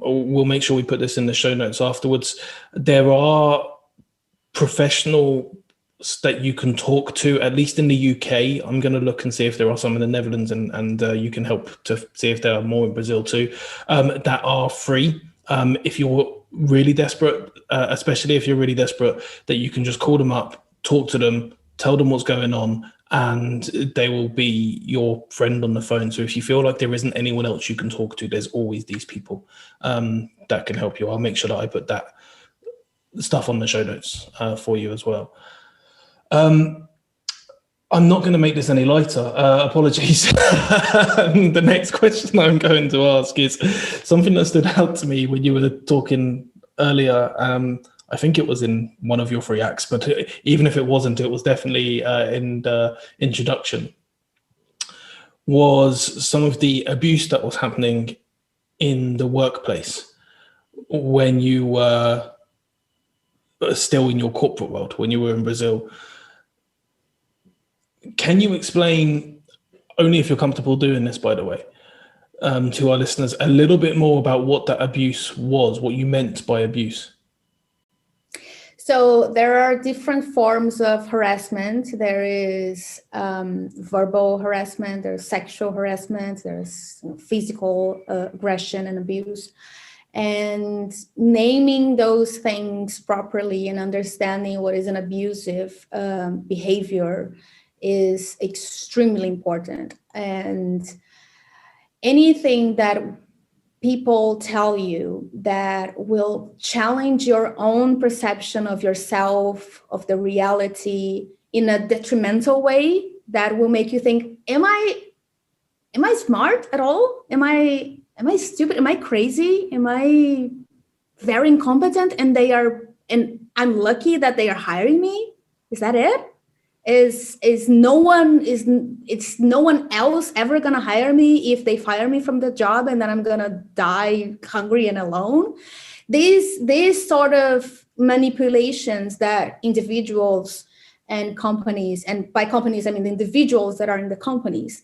we'll make sure we put this in the show notes afterwards, there are professionals that you can talk to, at least in the UK. I'm going to look and see if there are some in the Netherlands, and you can help to see if there are more in Brazil too, that are free. If you're really desperate, especially if you're really desperate, that you can just call them up, talk to them, tell them what's going on, and they will be your friend on the phone. So if you feel like there isn't anyone else you can talk to, there's always these people that can help you. I'll make sure that I put that stuff on the show notes for you as well. I'm not going to make this any lighter. Apologies. The next question I'm going to ask is something that stood out to me when you were talking earlier. I think it was in one of your free acts, but even if it wasn't, it was definitely in the introduction, was some of the abuse that was happening in the workplace when you were still in your corporate world, when you were in Brazil. Can you explain, only if you're comfortable doing this, by the way, to our listeners, a little bit more about what that abuse was, what you meant by abuse? So there are different forms of harassment. There is verbal harassment, there's sexual harassment, there's physical aggression and abuse. And naming those things properly and understanding what is an abusive behavior is extremely important. And anything that people tell you that will challenge your own perception of yourself, of the reality in a detrimental way, that will make you think, am I smart at all? Am I stupid? Am I crazy? Am I very incompetent? And I'm lucky that they are hiring me. Is that it? It's no one else ever gonna hire me if they fire me from the job, and then I'm gonna die hungry and alone. These sort of manipulations that individuals and companies, and by companies I mean the individuals that are in the companies,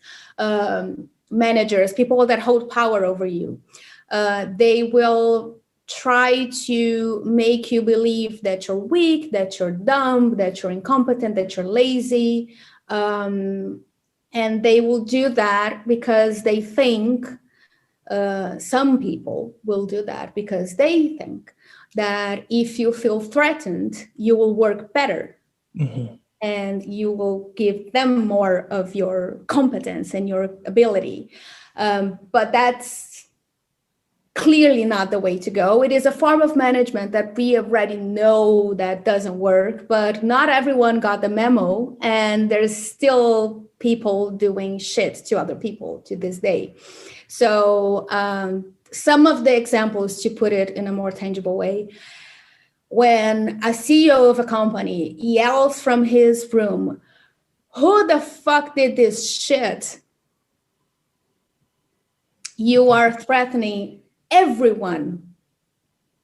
managers, people that hold power over you, they will try to make you believe that you're weak, that you're dumb, that you're incompetent, that you're lazy. And they will do that because they think, some people will do that because they think that if you feel threatened, you will work better. Mm-hmm. And you will give them more of your competence and your ability. But that's clearly not the way to go. It is a form of management that we already know that doesn't work, but not everyone got the memo, and there's still people doing shit to other people to this day. So some of the examples, to put it in a more tangible way, when a CEO of a company yells from his room, "Who the fuck did this shit?" You are threatening everyone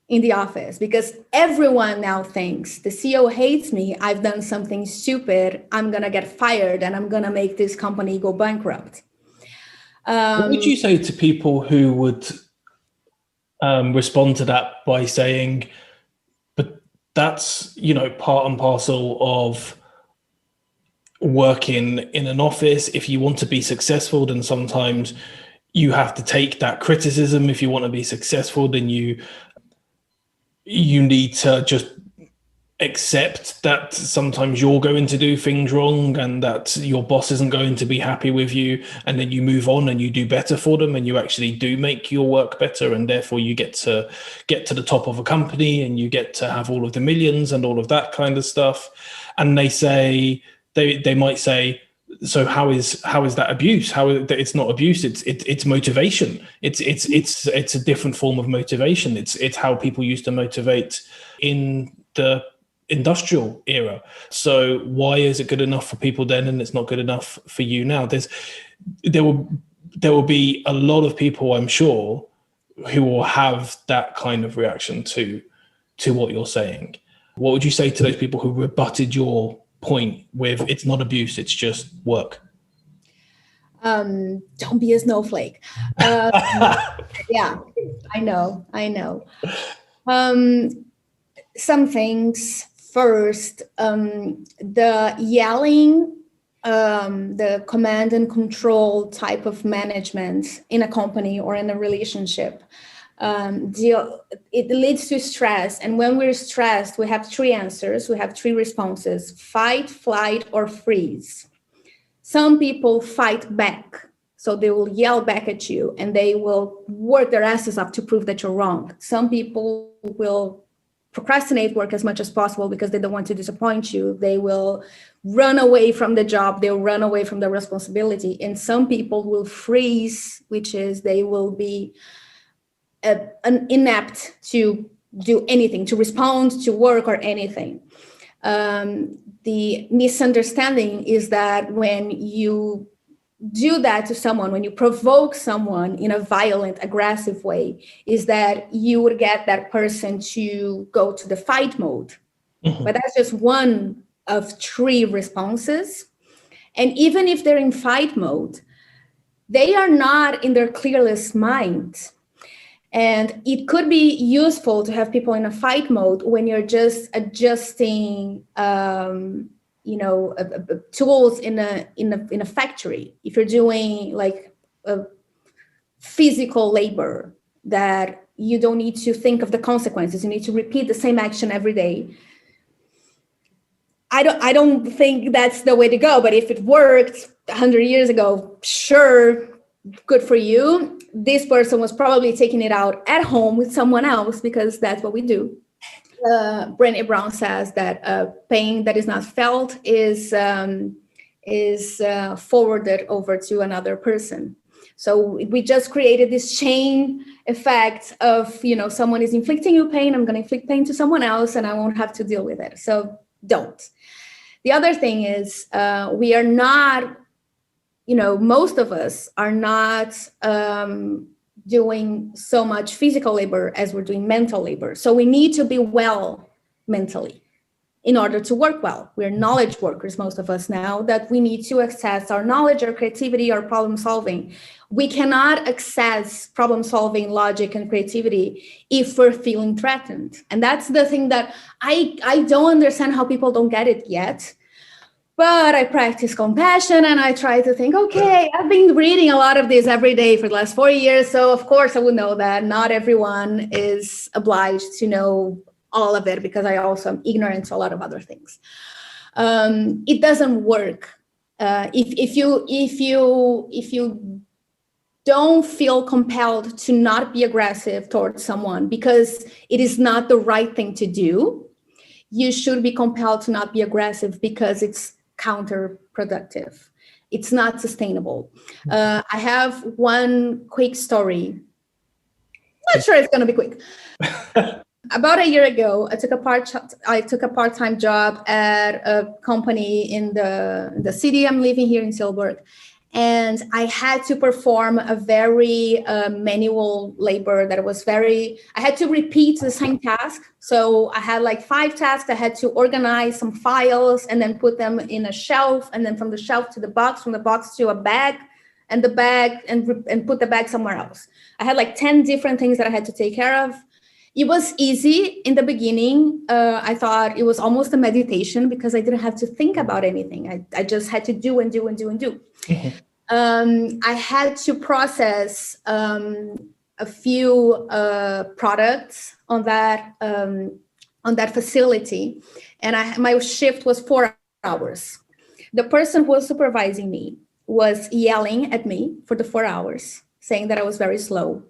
in the office, because everyone now thinks the CEO hates me, I've done something stupid, I'm gonna get fired, and I'm gonna make this company go bankrupt. What would you say to people who would respond to that by saying, but that's, part and parcel of working in an office. If you want to be successful, then sometimes you have to take that criticism. If you want to be successful, then you need to just accept that sometimes you're going to do things wrong and that your boss isn't going to be happy with you, and then you move on and you do better for them and you actually do make your work better, and therefore you get to the top of a company and you get to have all of the millions and all of that kind of stuff. And they might say, so how is that abuse? It's not abuse, it's motivation. It's a different form of motivation. It's how people used to motivate in the industrial era. So why is it good enough for people then and it's not good enough for you now? There will be a lot of people, I'm sure, who will have that kind of reaction to what you're saying. What would you say to those people who rebutted your point with it's not abuse, it's just work? Don't be a snowflake. Yeah, I know. Some things. First, the yelling, the command and control type of management in a company or in a relationship, it leads to stress. And when we're stressed, we have three answers. We have three responses: fight, flight, or freeze. Some people fight back. So they will yell back at you and they will work their asses off to prove that you're wrong. Some people will procrastinate work as much as possible because they don't want to disappoint you. They will run away from the job. They'll run away from the responsibility. And some people will freeze, which is they will be inept to do anything, to respond to work or anything. The misunderstanding is that when you do that to someone, when you provoke someone in a violent, aggressive way, is that you would get that person to go to the fight mode. Mm-hmm. But that's just one of three responses. And even if they're in fight mode, they are not in their clearest mind. And it could be useful to have people in a fight mode when you're just adjusting tools in a factory. If you're doing like a physical labor that you don't need to think of the consequences, you need to repeat the same action every day. I don't think that's the way to go, but if it worked 100 years ago, sure, good for you. This person was probably taking it out at home with someone else because that's what we do. Brené Brown says that pain that is not felt is forwarded over to another person. So we just created this chain effect of, someone is inflicting you pain, I'm going to inflict pain to someone else and I won't have to deal with it. So don't. The other thing is we are not, most of us are not doing so much physical labor as we're doing mental labor. So we need to be well mentally in order to work well. We're knowledge workers, most of us now, that we need to access our knowledge, our creativity, our problem solving. We cannot access problem solving, logic, and creativity if we're feeling threatened. And that's the thing that I don't understand how people don't get it yet. But I practice compassion and I try to think, okay, I've been reading a lot of this every day for the last 4 years. So of course I would know that not everyone is obliged to know all of it because I also am ignorant to a lot of other things. It doesn't work. If you don't feel compelled to not be aggressive towards someone because it is not the right thing to do, you should be compelled to not be aggressive because it's counterproductive. It's not sustainable. I have one quick story. Not sure it's going to be quick. About a year ago, I took a part-time job at a company in the city I'm living here in Tilburg. And I had to perform a very manual labor that was I had to repeat the same task. So I had like 5 tasks. I had to organize some files and then put them in a shelf. And then from the shelf to the box, from the box to a bag, and the bag and put the bag somewhere else. I had like 10 different things that I had to take care of. It was easy in the beginning. I thought it was almost a meditation because I didn't have to think about anything. I just had to do and do and do and do. I had to process a few products on on that facility, and my shift was 4 hours. The person who was supervising me was yelling at me for the 4 hours, saying that I was very slow.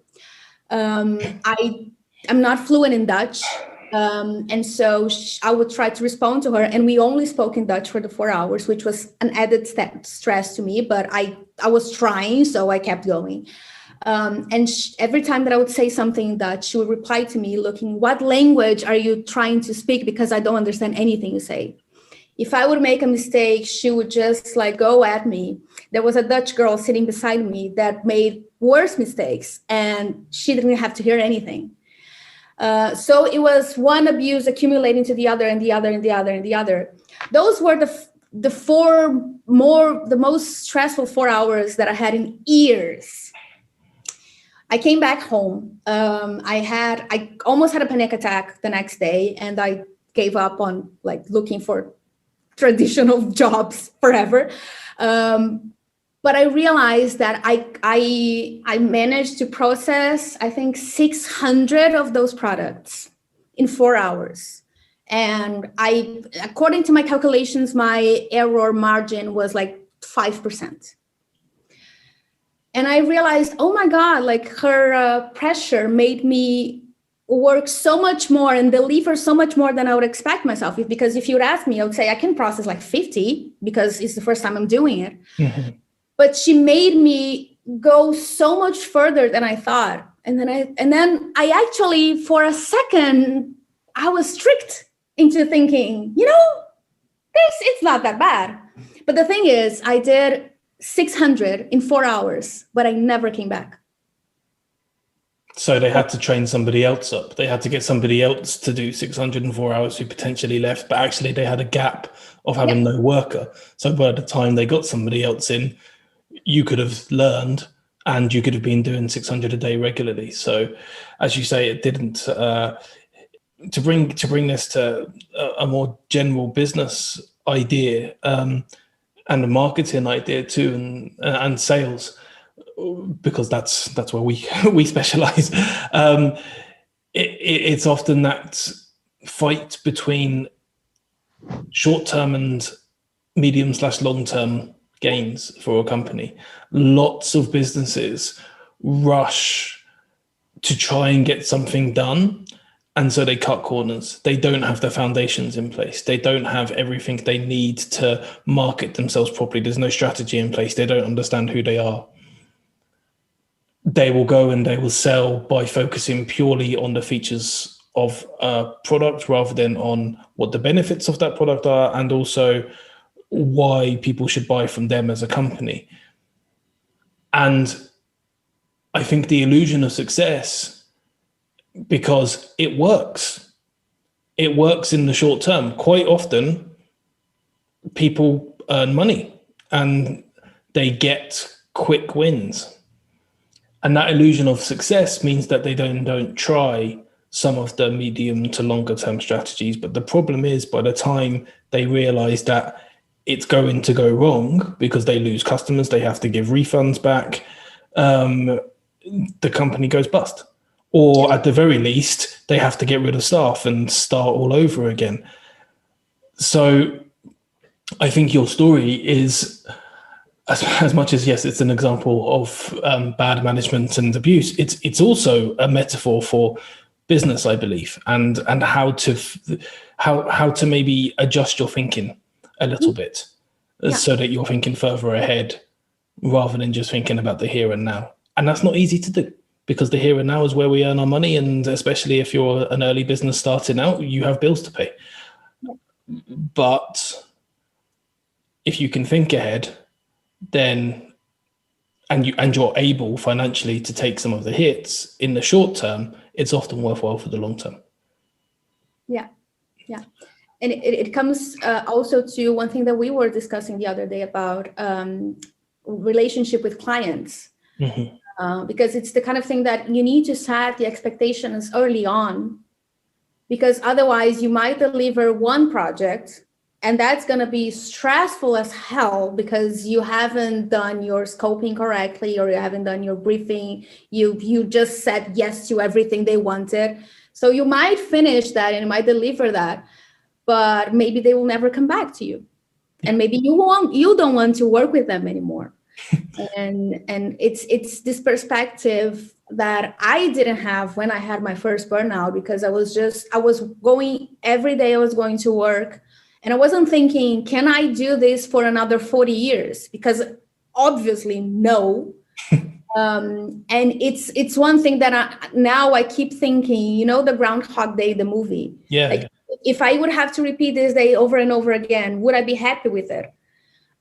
I'm not fluent in Dutch. And so I would try to respond to her, and we only spoke in Dutch for the 4 hours, which was an added stress to me, but I was trying, so I kept going. And every time that I would say something in Dutch, she would reply to me looking, what language are you trying to speak? Because I don't understand anything you say. If I would make a mistake, she would just like go at me. There was a Dutch girl sitting beside me that made worse mistakes, and she didn't have to hear anything. So it was one abuse accumulating to the other and the other and the other and the other. Those were the most stressful 4 hours that I had in years. I came back home. I almost had a panic attack the next day, and I gave up on like looking for traditional jobs forever. But I realized that I managed to process, I think, 600 of those products in 4 hours. And according to my calculations, my error margin was like 5%. And I realized, oh my God, like her pressure made me work so much more and deliver so much more than I would expect myself. Because if you would ask me, I would say I can process like 50 because it's the first time I'm doing it. Mm-hmm. But she made me go so much further than I thought. And then I actually, for a second, I was tricked into thinking, it's not that bad. But the thing is, I did 600 in 4 hours, but I never came back. So they had to train somebody else up. They had to get somebody else to do 604 hours who potentially left, but actually they had a gap of having no worker. So by the time they got somebody else in, you could have learned and you could have been doing 600 a day regularly. So as you say, it didn't, to bring this to a more general business idea and a marketing idea too, and sales, because that's where we specialize. It's often that fight between short-term and medium/long-term gains for a company. Lots of businesses rush to try and get something done, and so they cut corners. They don't have the foundations in place. They don't have everything they need to market themselves properly. There's no strategy in place. They don't understand who they are. They will go and they will sell by focusing purely on the features of a product rather than on what the benefits of that product are, and also why people should buy from them as a company. And I think the illusion of success, because it works in the short term. Quite often people earn money and they get quick wins. And that illusion of success means that they don't try some of the medium to longer term strategies. But the problem is, by the time they realize that it's going to go wrong because they lose customers, they have to give refunds back, the company goes bust. Or at the very least, they have to get rid of staff and start all over again. So I think your story is, as much as, yes, it's an example of bad management and abuse, it's also a metaphor for business, I believe, and how to maybe adjust your thinking a little bit so that you're thinking further ahead rather than just thinking about the here and now. And that's not easy to do, because the here and now is where we earn our money. And especially if you're an early business starting out, you have bills to pay. But if you can think ahead, then and you're able financially to take some of the hits in the short term, it's often worthwhile for the long term. Yeah. And it comes also to one thing that we were discussing the other day about relationship with clients. Mm-hmm. Because it's the kind of thing that you need to set the expectations early on, because otherwise you might deliver one project and that's going to be stressful as hell because you haven't done your scoping correctly, or you haven't done your briefing. You just said yes to everything they wanted. So you might finish that and you might deliver that, but maybe they will never come back to you. And maybe you don't want to work with them anymore. and it's this perspective that I didn't have when I had my first burnout, because I was going every day, I was going to work, and I wasn't thinking, can I do this for another 40 years? Because obviously no. And it's one thing that now I keep thinking, the Groundhog Day, the movie. Yeah. Like, if I would have to repeat this day over and over again, would I be happy with it?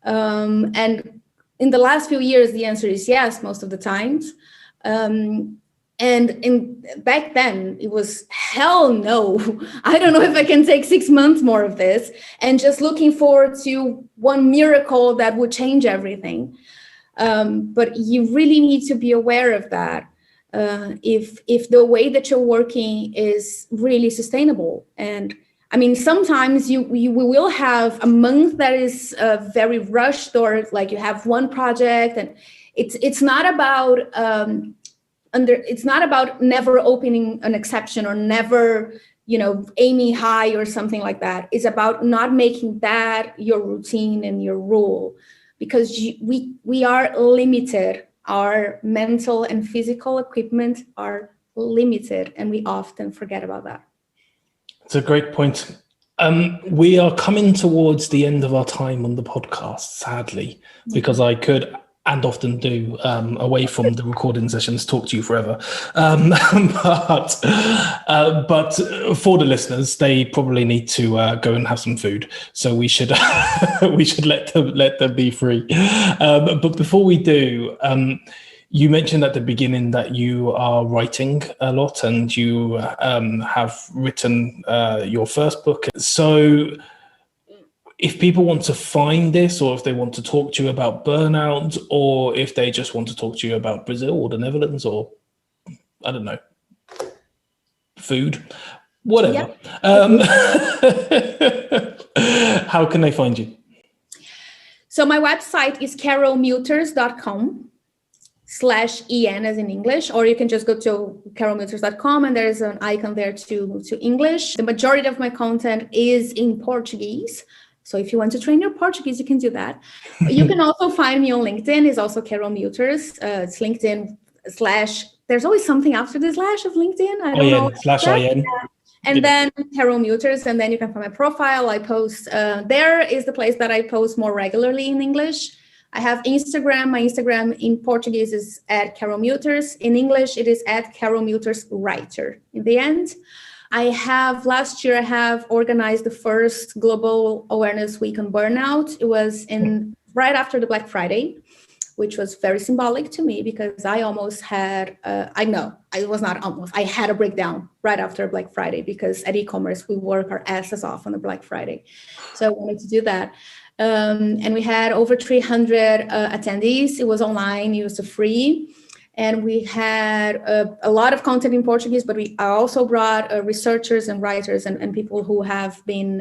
And in the last few years, the answer is yes, most of the times. And back then, it was hell no. I don't know if I can take 6 months more of this, and just looking forward to one miracle that would change everything. But you really need to be aware of that. If the way that you're working is really sustainable. And I mean, sometimes you will have a month that is very rushed, or like you have one project, and it's not about it's not about never opening an exception or never aiming high or something like that. It's about not making that your routine and your rule, because we are limited. Our mental and physical equipment are limited, and we often forget about that. It's a great point. We are coming towards the end of our time on the podcast, sadly, because I could, and often do, away from the recording sessions, talk to you forever. But for the listeners, they probably need to go and have some food. So we should let them be free. But before we do, you mentioned at the beginning that you are writing a lot, and you have written your first book. So if people want to find this, or if they want to talk to you about burnout, or if they just want to talk to you about Brazil or the Netherlands, or I don't know, food, whatever, how can they find you? So my website is carolmilters.com/en as in English, or you can just go to carolmilters.com and there is an icon there to English. The majority of my content is in Portuguese. So if you want to train your Portuguese, you can do that. You can also find me on LinkedIn. It's also Carol Milters. It's LinkedIn / there's always something after the slash of LinkedIn. I don't know. /IN. And then Carol Milters, and then you can find my profile. I post, there is the place that I post more regularly in English. I have Instagram. My Instagram in Portuguese is @CarolMilters. In English, it is @CarolMiltersWriter. In the end, last year, I have organized the first Global Awareness Week on Burnout. It was right after the Black Friday, which was very symbolic to me, because I almost had, I had a breakdown right after Black Friday, because at e-commerce, we work our asses off on the Black Friday. So I wanted to do that. And we had over 300 attendees. It was online, it was free. And we had a lot of content in Portuguese, but I also brought researchers and writers and people who have been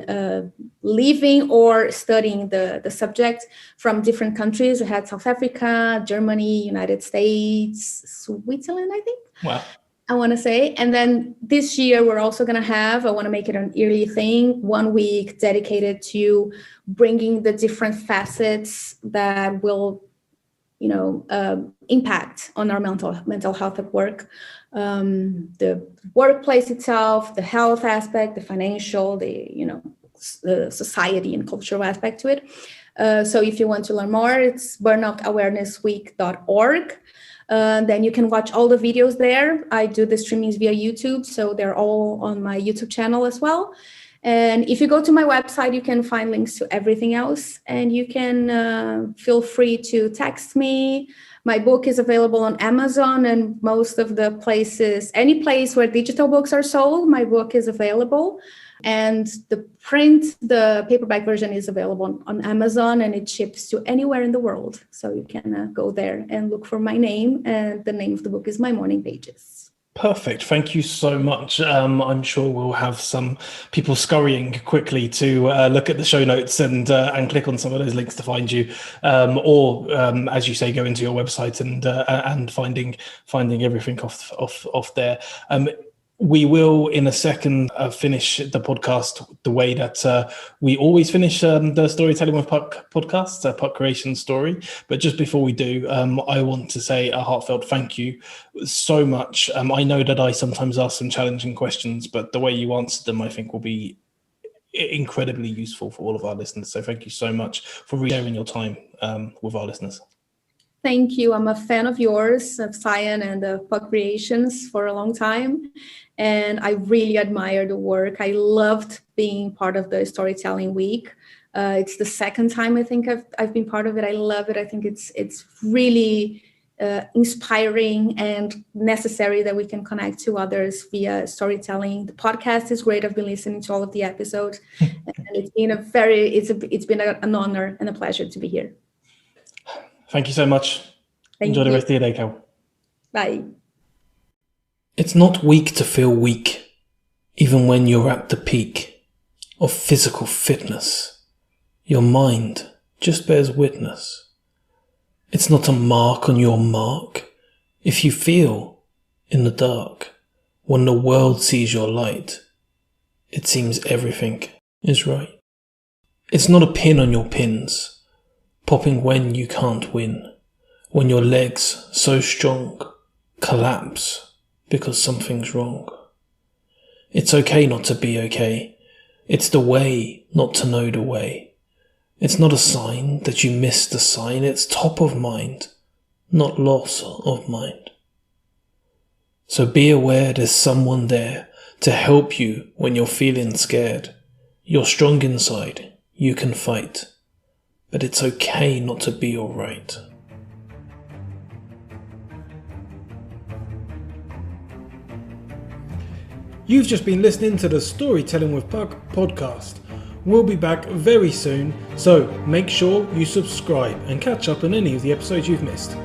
living or studying the subject from different countries. We had South Africa, Germany, United States, Switzerland, I think. Wow. I want to say. And then this year, we're also going to I want to make it an yearly thing, 1 week dedicated to bringing the different facets that will impact on our mental health at work, the workplace itself, the health aspect, the financial, the society and cultural aspect to it. So if you want to learn more, it's burnoutawarenessweek.org. Then you can watch all the videos there. I do the streamings via YouTube, so they're all on my YouTube channel as well. And if you go to my website, you can find links to everything else, and you can feel free to text me. My book is available on Amazon and most of the places, any place where digital books are sold, my book is available. And the paperback version is available on Amazon, and it ships to anywhere in the world. So you can go there and look for my name, and the name of the book is My Morning Pages. Perfect. Thank you so much. I'm sure we'll have some people scurrying quickly to look at the show notes and click on some of those links to find you, or as you say, go into your website and finding everything off there. We will, in a second, finish the podcast the way that we always finish the Storytelling with Puck podcast, Puck Creation Story. But just before we do, I want to say a heartfelt thank you so much. I know that I sometimes ask some challenging questions, but the way you answered them, I think, will be incredibly useful for all of our listeners. So thank you so much for sharing your time with our listeners. Thank you. I'm a fan of yours, of Cyan and of Puck Creations for a long time. And I really admire the work. I loved being part of the Storytelling Week. It's the second time I think I've been part of it. I love it. I think it's really inspiring and necessary that we can connect to others via storytelling. The podcast is great. I've been listening to all of the episodes, and it's been an honor and a pleasure to be here. Thank you so much. Enjoy the rest of your day, Carol. Bye. It's not weak to feel weak, even when you're at the peak of physical fitness. Your mind just bears witness. It's not a mark on your mark if you feel in the dark. When the world sees your light, it seems everything is right. It's not a pin on your pins, popping when you can't win. When your legs, so strong, collapse because something's wrong. It's okay not to be okay. It's the way not to know the way. It's not a sign that you missed the sign. It's top of mind, not loss of mind. So be aware there's someone there to help you when you're feeling scared. You're strong inside. You can fight. But it's okay not to be alright. You've just been listening to the Storytelling with Puck podcast. We'll be back very soon, so make sure you subscribe and catch up on any of the episodes you've missed.